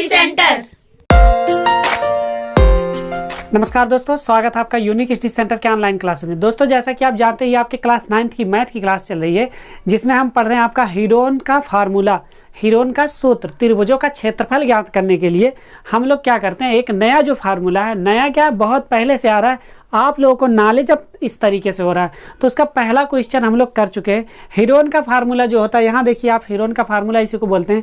Study centre. नमस्कार दोस्तों, स्वागत है आपका यूनिक स्टडी सेंटर के ऑनलाइन क्लास में। दोस्तों, जैसा कि आप जानते हैं, ये आपके क्लास 9th की मैथ की क्लास चल रही है, जिसमें हम पढ़ रहे हैं आपका हीरोन का फार्मूला, हीरोन का सूत्र, त्रिभुजों का क्षेत्रफल ज्ञात करने के लिए हम लोग क्या करते हैं, एक नया जो फार्मूला है, नया क्या बहुत पहले से आ रहा है, आप लोगों को नॉलेज अब इस तरीके से हो रहा है, तो उसका पहला क्वेश्चन हम लोग कर चुके हैं। हीरोन का फार्मूला जो होता है, यहाँ देखिए आप, हीरोन का फार्मूला इसी को बोलते हैं,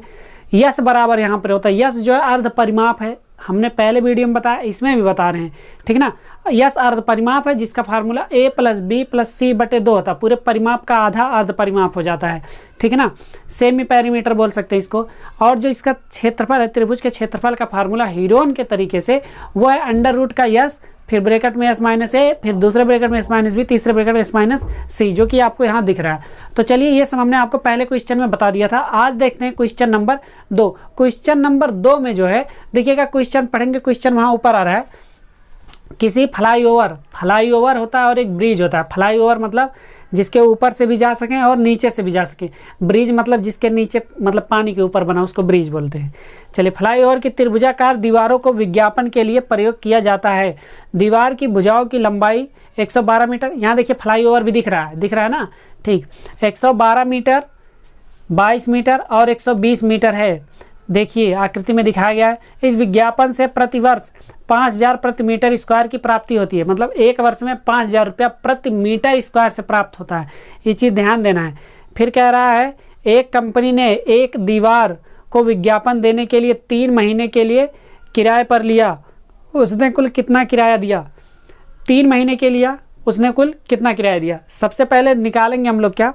यस बराबर यहाँ पर होता है, यस जो है अर्ध परिमाप है, हमने पहले वीडियो में बताया, इसमें भी बता रहे हैं, ठीक ना। यस अर्ध परिमाप है, जिसका फार्मूला a + b + c / 2 होता है, पूरे परिमाप का आधा अर्ध परिमाप हो जाता है, ठीक है ना। सेमी पेरीमीटर बोल सकते हैं इसको। और जो इसका क्षेत्रफल है, त्रिभुज के क्षेत्रफल का फार्मूला हीरोन के तरीके से वो है √ का यस, फिर ब्रैकेट में s-a, फिर दूसरे ब्रैकेट में s-b, तीसरे ब्रैकेट में s-c, जो कि आपको यहाँ दिख रहा है। तो चलिए, ये सब हमने आपको पहले क्वेश्चन में बता दिया था। आज देखते हैं क्वेश्चन नंबर 2। क्वेश्चन नंबर 2 में जो है, देखिएगा क्वेश्चन पढ़ेंगे, क्वेश्चन वहाँ ऊपर आ रहा है, किसी फ्लाईओवर होता है और एक ब्रिज होता है। फ्लाईओवर मतलब जिसके ऊपर से भी जा सकें और नीचे से भी जा सकें, ब्रिज मतलब जिसके नीचे मतलब पानी के ऊपर बना, उसको ब्रिज बोलते हैं। चलिए, फ्लाईओवर की त्रिभुजाकार दीवारों को विज्ञापन के लिए प्रयोग किया जाता है। दीवार की भुजाओं की लंबाई 112 मीटर, यहाँ देखिए फ्लाईओवर भी दिख रहा है ना, ठीक। 112 मीटर, 22 मीटर और 120 मीटर है, देखिए आकृति में दिखाया गया है। इस विज्ञापन से प्रतिवर्ष 5000 प्रति मीटर स्क्वायर की प्राप्ति होती है, मतलब एक वर्ष में 5000 रुपया प्रति मीटर स्क्वायर से प्राप्त होता है, ये चीज़ ध्यान देना है। फिर कह रहा है, एक कंपनी ने एक दीवार को विज्ञापन देने के लिए 3 महीने के लिए किराए पर लिया, उसने कुल कितना किराया दिया। 3 महीने के लिया, उसने कुल कितना किराया दिया। सबसे पहले निकालेंगे हम लोग क्या,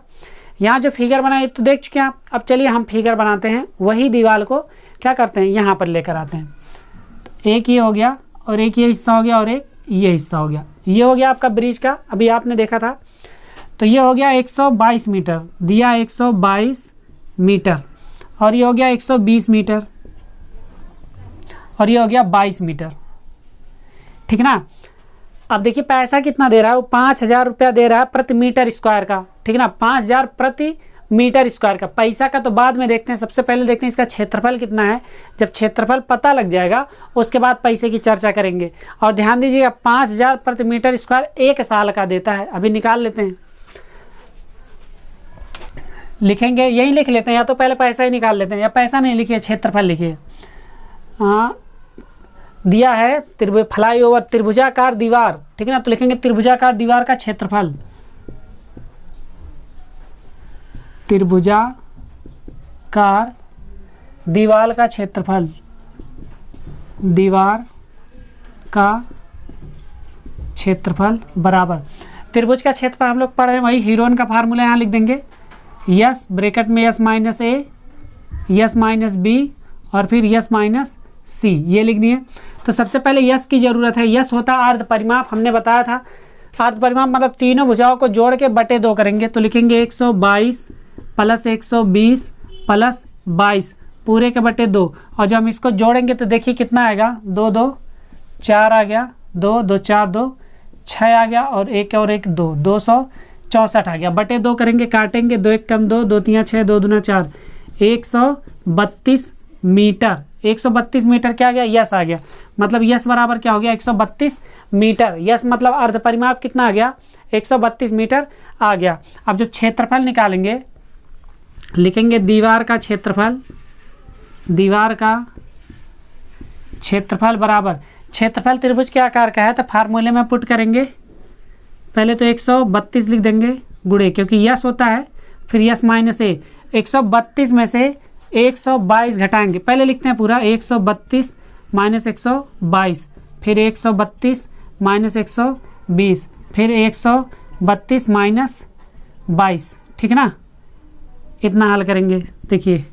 यहाँ जो फिगर बनाए तो देख चुके हैं आप। अब चलिए हम फिगर बनाते हैं, वही दीवार को क्या करते हैं, यहाँ पर लेकर आते हैं। तो एक ये हो गया, और एक ये हिस्सा हो गया, और एक ये हिस्सा हो गया। ये हो गया आपका ब्रिज का, अभी आपने देखा था। तो ये हो गया 122 मीटर, दिया 122 मीटर, और ये हो गया 120 मीटर, और ये हो गया 22 मीटर, ठीक ना। अब देखिए पैसा कितना दे रहा है, वो 5000 रुपया दे रहा है प्रति मीटर स्क्वायर का, ठीक ना। 5000 प्रति मीटर स्क्वायर का। पैसा का तो बाद में देखते हैं, सबसे पहले देखते हैं इसका क्षेत्रफल कितना है। जब क्षेत्रफल पता लग जाएगा, उसके बाद पैसे की चर्चा करेंगे। और ध्यान दीजिएगा, 5000 प्रति मीटर स्क्वायर 1 साल का देता है। अभी निकाल लेते हैं, लिखेंगे, यही लिख लेते हैं, या तो पहले पैसा ही निकाल लेते हैं, या पैसा नहीं लिखिए, क्षेत्रफल लिखिए। हाँ, दिया है फ्लाईओवर त्रिभुजाकार दीवार, ठीक है ना, तो लिखेंगे त्रिभुजाकार दीवार का क्षेत्रफल, त्रिभुजाकार दीवार का क्षेत्रफल, दीवार का क्षेत्रफल बराबर त्रिभुज का क्षेत्रफल हम लोग पढ़ रहे हैं, वही हीरोन का फार्मूला यहाँ लिख देंगे, यस ब्रैकेट में s-a, s-b और फिर s-c, ये लिख दिए। तो सबसे पहले यस की जरूरत है। यस होता है अर्ध परिमाप, हमने बताया था। अर्ध परिमाप मतलब तीनों भुजाओं को जोड़ के बटे 2 करेंगे, तो लिखेंगे 122 + 120 + 22 पूरे के बटे 2। और जब हम इसको जोड़ेंगे तो देखिए कितना आएगा, 2 2 4 आ गया, 2 2 4 2 6 आ गया, और 1 और 1 2, 264 आ गया। बटे 2 करेंगे, काटेंगे, 2 1 कम 2, 2 3 6, 2 दूना 4, 132 मीटर। 132 मीटर क्या आ गया, यस आ गया। मतलब यस बराबर क्या हो गया, 132 मीटर। यस मतलब अर्ध परिमाप कितना आ गया, 132 मीटर आ गया। अब जो क्षेत्रफल निकालेंगे, लिखेंगे दीवार का क्षेत्रफल, दीवार का क्षेत्रफल बराबर, क्षेत्रफल त्रिभुज के आकार का है, तो फार्मूले में पुट करेंगे। पहले तो 132 लिख देंगे गुणे, क्योंकि यस होता है, फिर s-a, 132 में से 122 घटाएंगे। पहले लिखते हैं पूरा, 132 - 122, फिर 132 - 120, फिर 132 - 22, ठीक ना। इतना हल करेंगे, देखिए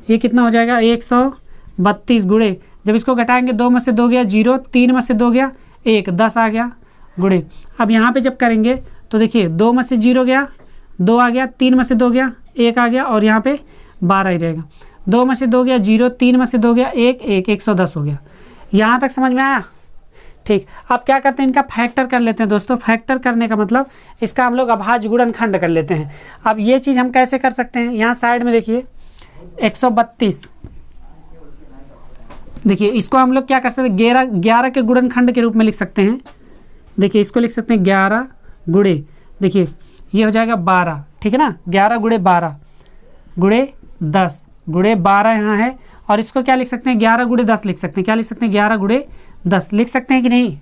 ये कितना हो जाएगा, 132 गुणे, जब इसको घटाएंगे 2 में से 2 गया 0, 3 में से 2 गया 1, 10 आ गया गुणे। अब यहाँ पे जब करेंगे तो देखिए 2 में से 0 गया, 2 आ गया, 3 में से 2 गया 1 आ गया, और यहाँ पे 12 ही रहेगा। 2 में से 2 गया 0, 3 में से 2 गया 1 1, 110 हो गया। यहाँ तक समझ में आया, ठीक। अब क्या करते हैं, इनका फैक्टर कर लेते हैं दोस्तों। फैक्टर करने का मतलब इसका हम लोग अभाज्य गुणनखंड कर लेते हैं। अब ये चीज़ हम कैसे कर सकते हैं, यहाँ साइड में देखिए 132 देखिए इसको हम लोग क्या कर सकते हैं, 11 के गुणनखंड के रूप में लिख सकते हैं। देखिए इसको लिख सकते हैं 11 गुणे, देखिए ये हो जाएगा 12, ठीक है ना, 11 गुणे 12 गुणे 10 गुणे 12 यहाँ है, और इसको क्या लिख सकते हैं, 11 गुणे 10 लिख सकते हैं। क्या लिख सकते हैं, 11 गुणे 10 लिख सकते हैं कि नहीं।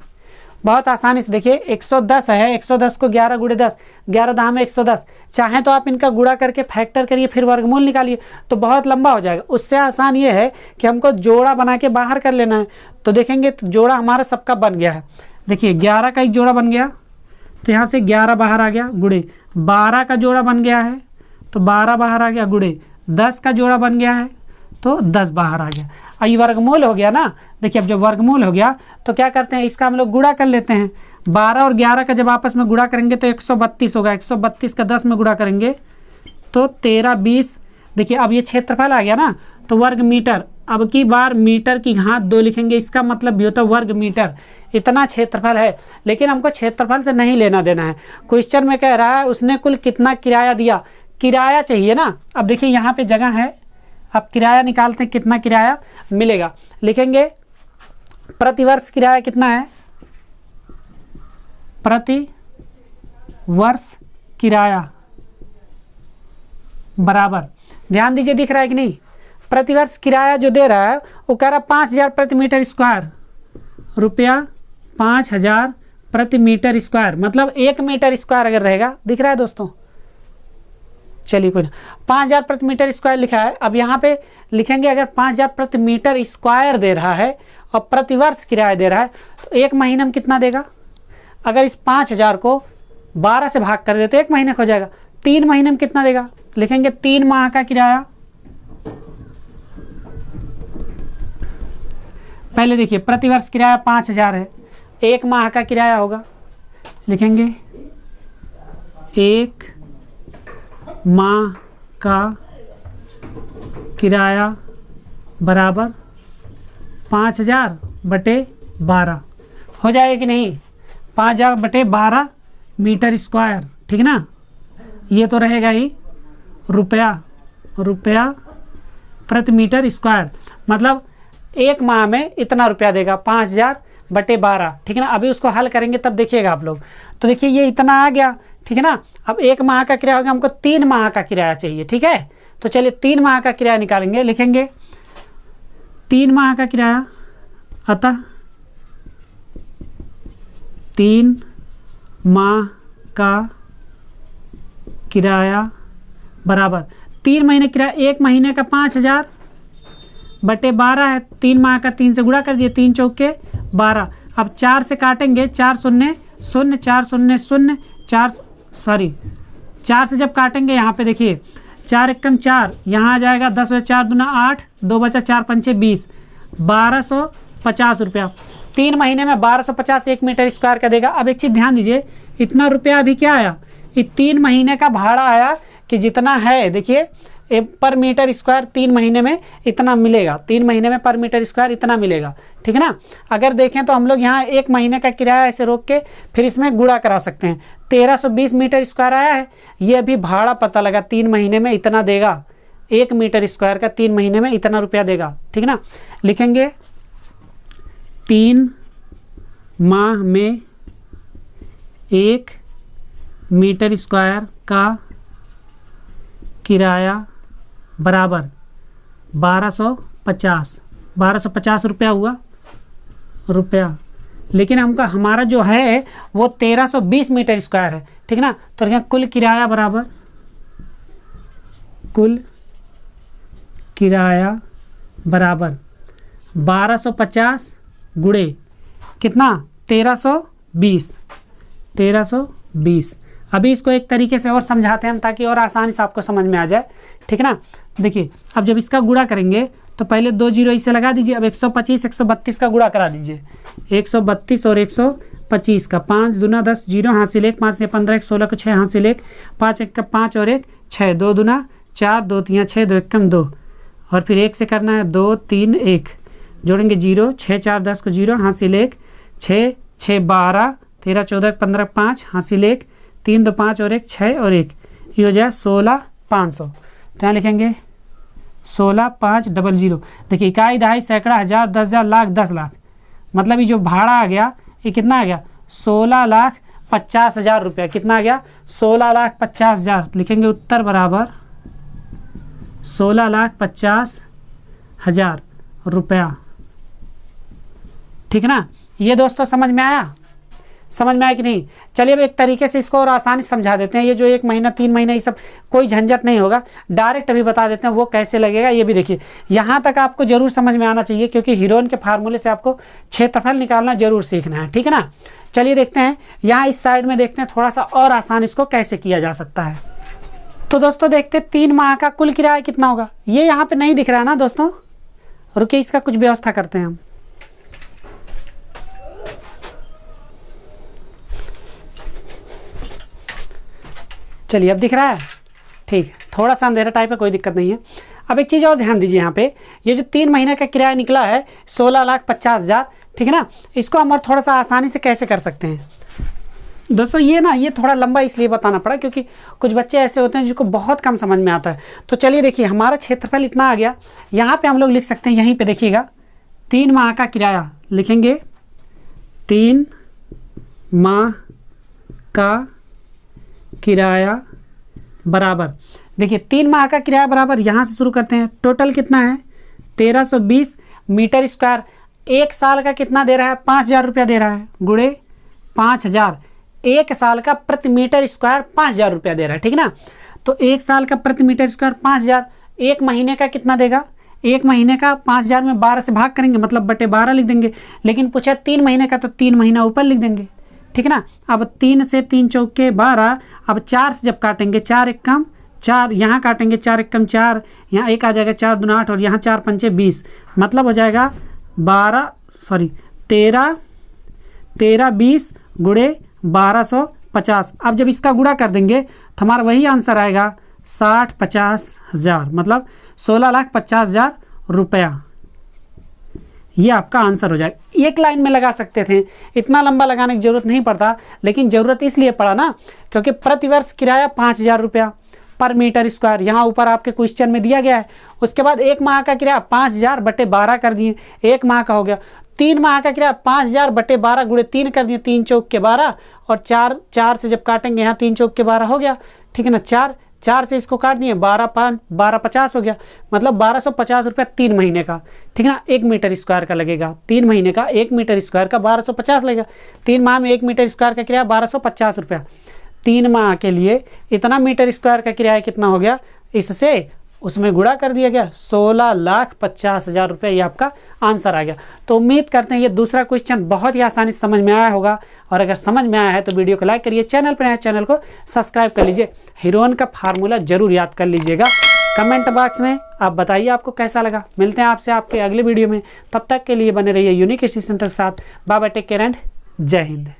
बहुत आसानी से देखिए 110 है, 110 को 11 गुणे 10, 11 दाम में 110। चाहें तो आप इनका गुणा करके फैक्टर करिए, फिर वर्गमूल निकालिए, तो बहुत लंबा हो जाएगा। उससे आसान ये है कि हमको जोड़ा बना के बाहर कर लेना है। तो देखेंगे तो जोड़ा हमारा सबका बन गया है। देखिए 11 का एक जोड़ा बन गया, तो यहाँ से 11 बाहर आ गया, गुणे 12 का जोड़ा बन गया है, तो 12 बाहर आ गया, गुणे 10 का जोड़ा बन गया है, तो 10 बाहर आ गया। और ये वर्गमूल हो गया ना। देखिए अब जब वर्गमूल हो गया तो क्या करते हैं, इसका हम लोग गुणा कर लेते हैं। 12 और 11 का जब आपस में गुणा करेंगे तो 132 होगा, 132 का 10 में गुणा करेंगे तो 13 20। देखिए अब ये क्षेत्रफल आ गया ना, तो वर्ग मीटर, अब की बार मीटर की घात 2 लिखेंगे, इसका मतलब भी होता है वर्ग मीटर। इतना क्षेत्रफल है, लेकिन हमको क्षेत्रफल से नहीं लेना देना है। क्वेश्चन में कह रहा है उसने कुल कितना किराया दिया, किराया चाहिए ना। अब देखिए यहाँ पे जगह है, अब किराया निकालते हैं, कितना किराया मिलेगा। लिखेंगे प्रतिवर्ष किराया कितना है, प्रति वर्ष किराया बराबर, ध्यान दीजिए दिख रहा है कि नहीं, प्रतिवर्ष किराया जो दे रहा है वो कह रहा है 5000 प्रति मीटर स्क्वायर, रुपया 5000 प्रति मीटर स्क्वायर, मतलब 1 मीटर स्क्वायर अगर रहेगा, दिख रहा है दोस्तों। चलिए कोई ना, 5000 प्रति मीटर स्क्वायर लिखा है। अब यहाँ पे लिखेंगे अगर 5000 प्रति मीटर स्क्वायर दे रहा है और प्रतिवर्ष किराया दे रहा है, तो 1 महीने में कितना देगा। अगर इस 5000 को 12 से भाग कर दे तो 1 महीने का हो जाएगा। 3 महीने में कितना देगा, लिखेंगे 3 माह का किराया। पहले देखिए प्रतिवर्ष किराया 5000 है, 1 माह का किराया होगा, लिखेंगे 1 माह का किराया बराबर 5000 बटे 12 हो जाएगा कि नहीं, 5000 बटे 12 मीटर स्क्वायर, ठीक ना। ये तो रहेगा ही रुपया प्रति मीटर स्क्वायर, मतलब 1 माह में इतना रुपया देगा, 5000 बटे 12, ठीक है ना। अभी उसको हल करेंगे तब देखिएगा आप लोग। तो देखिए ये इतना आ गया, ठीक है ना। अब 1 माह का किराया होगा, हमको 3 माह का किराया चाहिए, ठीक है। तो चलिए 3 माह का किराया निकालेंगे, लिखेंगे 3 माह का किराया, अतः 3 माह का किराया बराबर 3 महीने किराया, 1 महीने का 5000 बटे 12 है, 3 माह का 3 से गुणा कर दिए, 3 चौके 12। अब 4 से काटेंगे, 4 शून्य 0, 4 शून्य 0, 4 से जब काटेंगे यहाँ पे देखिए 4 एकम 4, यहाँ आ जाएगा 10 और 4 दूना 8, 2 बचा 4 पंचे 20, 1250 रुपया। 3 महीने में 1250 1 मीटर स्क्वायर का देगा। अब एक चीज़ ध्यान दीजिए, इतना रुपया अभी क्या आया, ये 3 महीने का भाड़ा आया कि जितना है, देखिए पर मीटर स्क्वायर 3 महीने में इतना मिलेगा, 3 महीने में पर मीटर स्क्वायर इतना मिलेगा, ठीक है ना। अगर देखें तो हम लोग यहाँ 1 महीने का किराया ऐसे रोक के फिर इसमें गुणा करा सकते हैं। 1320 मीटर स्क्वायर आया है, ये अभी भाड़ा पता लगा 3 महीने में इतना देगा, 1 मीटर स्क्वायर का 3 महीने में इतना रुपया देगा, ठीक है ना। लिखेंगे 3 माह में 1 मीटर स्क्वायर का किराया बराबर 1250 रुपया हुआ रुपया। लेकिन हमका हमारा जो है वो 1320 मीटर स्क्वायर है, ठीक ना। तो यहाँ कुल किराया बराबर, कुल किराया बराबर 1250 गुणे कितना, 1320। अभी इसको एक तरीके से और समझाते हैं हम ताकि और आसानी से आपको समझ में आ जाए, ठीक है ना। देखिए अब जब इसका गुणा करेंगे तो पहले 2 जीरो इसे लगा दीजिए। अब 125 132 का गुणा करा दीजिए, 132 और 125 का, 5 दूना 10, 0 हासिल 1, 5 15 1, 16 को 6 हासिल 1, 5 1 का 5 और 1 6, 2 दूना 4, 2 3 6, 2 1 2, और फिर 1 से करना है 2 3 1, जोड़ेंगे 0, 6 4 10 को 0 हासिल 1, 6 6 12, 13 14 15 5 हासिल 1, 3 2 5 और 1 6 और 1, ये हो जाए 16500। तो यहाँ लिखेंगे 16,500। देखिए इकाई, दहाई, सैकड़ा, हज़ार, 10,000, लाख, 10 लाख, मतलब ये जो भाड़ा आ गया ये कितना आ गया 16,50,000 रुपया। कितना आ गया 16,50,000। लिखेंगे उत्तर बराबर 16,50,000 रुपया। ठीक है ना। ये दोस्तों समझ में आया, समझ में आया कि नहीं। चलिए अब एक तरीके से इसको और आसानी से समझा देते हैं। ये जो 1 महीना 3 महीना ये सब कोई झंझट नहीं होगा, डायरेक्ट अभी बता देते हैं वो कैसे लगेगा। ये भी देखिए यहाँ तक आपको जरूर समझ में आना चाहिए, क्योंकि हीरोइन के फार्मूले से आपको क्षेत्रफल निकालना जरूर सीखना है। ठीक है ना। चलिए देखते हैं यहाँ इस साइड में, देखते हैं थोड़ा सा और आसान इसको कैसे किया जा सकता है। तो दोस्तों देखते 3 माह का कुल किराया कितना होगा। ये यहाँ पे नहीं दिख रहा है ना दोस्तों, रुकिए इसका कुछ व्यवस्था करते हैं हम। चलिए अब दिख रहा है, ठीक है। थोड़ा सा अंधेरा टाइप है, कोई दिक्कत नहीं है। अब एक चीज़ और ध्यान दीजिए, यहाँ पे ये जो 3 महीने का किराया निकला है 16,50,000, ठीक है ना। इसको हम और थोड़ा सा आसानी से कैसे कर सकते हैं दोस्तों। ये ना ये थोड़ा लंबा इसलिए बताना पड़ा क्योंकि कुछ बच्चे ऐसे होते हैं जिनको बहुत कम समझ में आता है। तो चलिए देखिए हमारा क्षेत्रफल इतना आ गया, यहाँ पे हम लोग लिख सकते हैं, यहीं पे देखिएगा 3 माह का किराया लिखेंगे, 3 माह का किराया बराबर, देखिए 3 माह का किराया बराबर, यहाँ से शुरू करते हैं। टोटल कितना है 1320 मीटर स्क्वायर। 1 साल का कितना दे रहा है 5,000 रुपया दे रहा है, गुणे 5,000। 1 साल का प्रति मीटर स्क्वायर 5,000 रुपया दे रहा है, ठीक ना। तो 1 साल का प्रति मीटर स्क्वायर 5,000। 1 महीने का कितना देगा, 1 महीने का 5,000 में 12 से भाग करेंगे, मतलब बटे 12 लिख देंगे। लेकिन पूछा 3 महीने का, तो 3 महीना ऊपर लिख देंगे, ठीक है ना। अब 3 से 3 चौके 12, अब 4 से जब काटेंगे 4 एक कम 4, यहाँ काटेंगे 4 एक कम 4, यहाँ 1 आ जाएगा, 4 दूना 8 और यहाँ 4 पंचे 20, मतलब हो जाएगा 13 20 गुणे 1250। अब जब इसका गुणा कर देंगे तो हमारा वही आंसर आएगा 60,50,000, मतलब 16,50,000 रुपया। ये आपका आंसर हो जाएगा। एक लाइन में लगा सकते थे, इतना लंबा लगाने की जरूरत नहीं पड़ता, लेकिन ज़रूरत इसलिए पड़ा ना क्योंकि प्रतिवर्ष किराया 5,000 रुपया पर मीटर स्क्वायर यहाँ ऊपर आपके क्वेश्चन में दिया गया है। उसके बाद 1 माह का किराया 5,000 बटे 12 कर दिए, 1 माह का हो गया। 3 माह का किराया 5,000 बटे 12 गुणे 3 कर दिए, 3 चौक के 12 और 4 से जब काटेंगे यहाँ 3 चौक के 12 हो गया, ठीक है ना। 4 से इसको काट दिए, 12,50 हो गया, मतलब 1250 रुपया 3 महीने का, ठीक है ना। 1 मीटर स्क्वायर का लगेगा, 3 महीने का 1 मीटर स्क्वायर का 1250 लगेगा। 3 माह में 1 मीटर स्क्वायर का किराया 1250 रुपया। 3 माह के लिए इतना मीटर स्क्वायर का किराया कितना हो गया, इससे उसमें गुणा कर दिया गया, 16,50,000 रुपये। ये आपका आंसर आ गया। तो उम्मीद करते हैं ये दूसरा क्वेश्चन बहुत ही आसानी से समझ में आया होगा, और अगर समझ में आया है तो वीडियो को लाइक करिए, चैनल पर नए चैनल को सब्सक्राइब कर लीजिए। हीरोइन का फार्मूला जरूर याद कर लीजिएगा। कमेंट बॉक्स में आप बताइए आपको कैसा लगा। मिलते हैं आपसे आपके अगले वीडियो में, तब तक के लिए बने रहिए यूनिक स्टडी सेंटर के साथ। Bye bye, take care and जय हिंद।